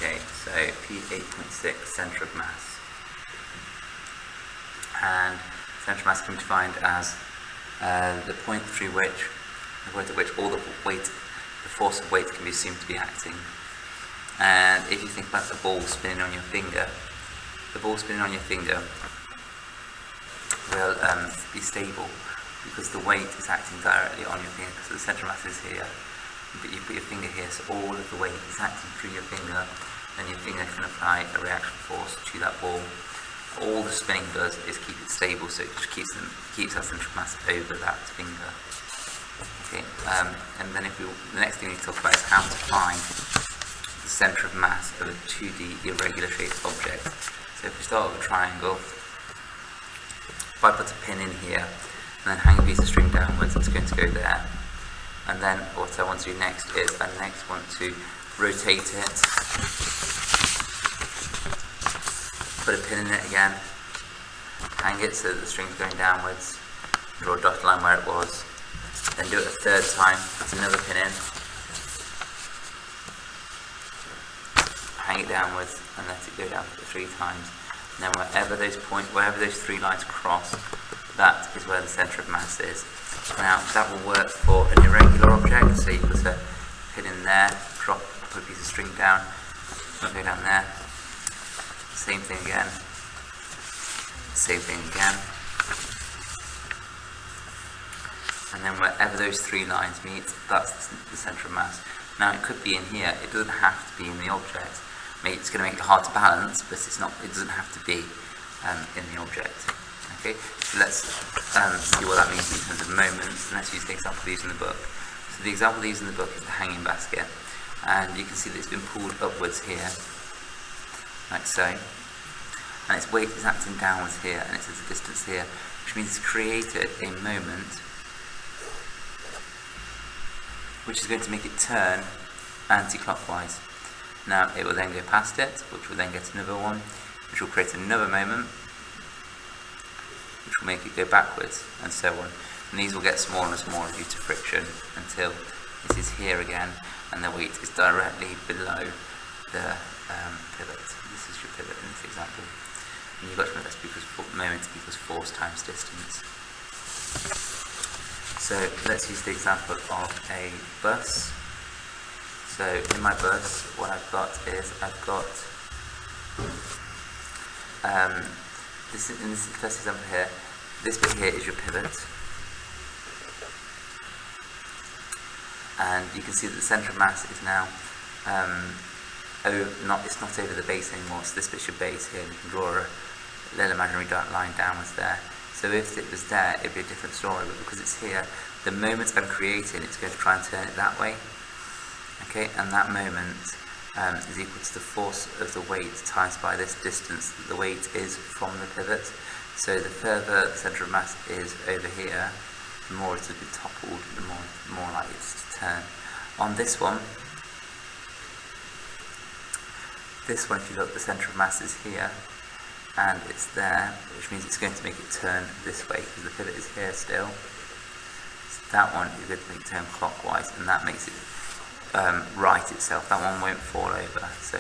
Okay, so P8.6, centre of mass. And centre of mass can be defined as the point through which, the point at which all the weight, the force of weight can be assumed to be acting. And if you think about the ball spinning on your finger, the ball spinning on your finger will be stable because the weight is acting directly on your finger, because the centre of mass is here. But you put your finger here, so all of the weight is acting through your finger, and your finger can apply a reaction force to that ball. All the spinning does is keep it stable, so it just keeps that centre of mass over that finger. Okay, and then the next thing we need to talk about is how to find the centre of mass of a 2D irregular shaped object. So if we start with a triangle, if I put a pin in here and then hang a piece of string downwards, it's going to go there. And then what I want to do next is I next want to rotate it, put a pin in it again, hang it so that the string's going downwards, draw a dotted line where it was, then do it a third time, put another pin in, hang it downwards and let it go down 3 times. And then wherever those 3 lines cross, that is where the centre of mass is. Now that will work for an irregular object, so you put a pin in there, put a piece of string down, go down there, same thing again, and then wherever those 3 lines meet, that's the centre of mass. Now it could be in here, it doesn't have to be in the object. Maybe it's going to make it hard to balance, but it doesn't have to be in the object. Okay, so let's see what that means in terms of moments, and let's use the example of these in the book. So the example of these in the book is the hanging basket, and you can see that it's been pulled upwards here, like so, and its weight is acting downwards here, and it's at a distance here, which means it's created a moment which is going to make it turn anti-clockwise. Now it will then go past it, which will then get another one, which will create another moment, which will make it go backwards, and so on. And these will get smaller and smaller due to friction until it is here again, and the weight is directly below the pivot. This is your pivot in this example. And you've got to remember that's because moment equals force times distance. So let's use the example of a bus. So in my bus, what I've got is in this first example here, this bit here is your pivot, and you can see that the centre of mass is now it's not over the base anymore, so this bit's your base here, and you can draw a little imaginary line downwards there. So if it was there, it'd be a different story, but because it's here, the moment I'm creating, it's going to try and turn it that way. Okay, and that moment is equal to the force of the weight times by this distance that the weight is from the pivot. So the further the centre of mass is over here, the more it will be toppled, the more likely it is to turn. On this one, if you look, the centre of mass is here, and it's there, which means it's going to make it turn this way, because the pivot is here still. So that one is going to make it turn clockwise, and that makes it right itself. That one won't fall over, so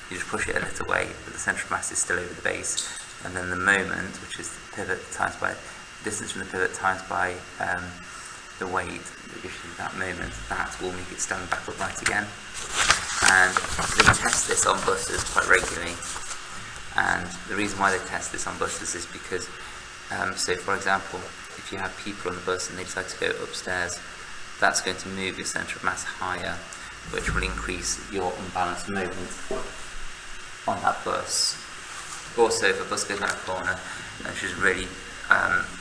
you just push it a little way, but the centre of mass is still over the base, and then the moment, which is the pivot times by distance from the pivot times by the weight that gives you that moment, that will make it stand back upright again. And they test this on buses quite regularly, and the reason why they test this on buses is because so for example, if you have people on the bus and they decide to go upstairs, that's going to move your centre of mass higher, which will increase your unbalanced moment on that bus. Also, if a bus goes down a corner which is really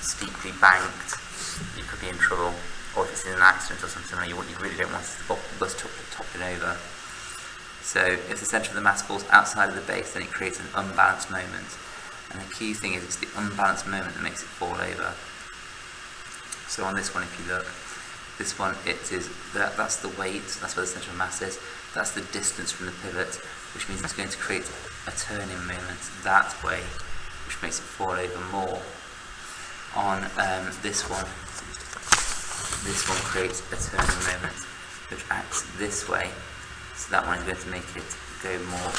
steeply banked, you could be in trouble, or if it's in an accident or something, you really don't want the bus toppling over. So if the centre of the mass falls outside of the base, then it creates an unbalanced moment, and the key thing is it's the unbalanced moment that makes it fall over. So on this one, if you look, this one, that's the weight, that's where the centre of mass is, that's the distance from the pivot, which means it's going to create a turning moment that way, which makes it fall over more. On this one creates a turning moment which acts this way, so that one is going to make it go more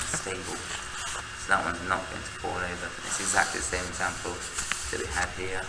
stable. So that one's not going to fall over. It's exactly the same example that we had here.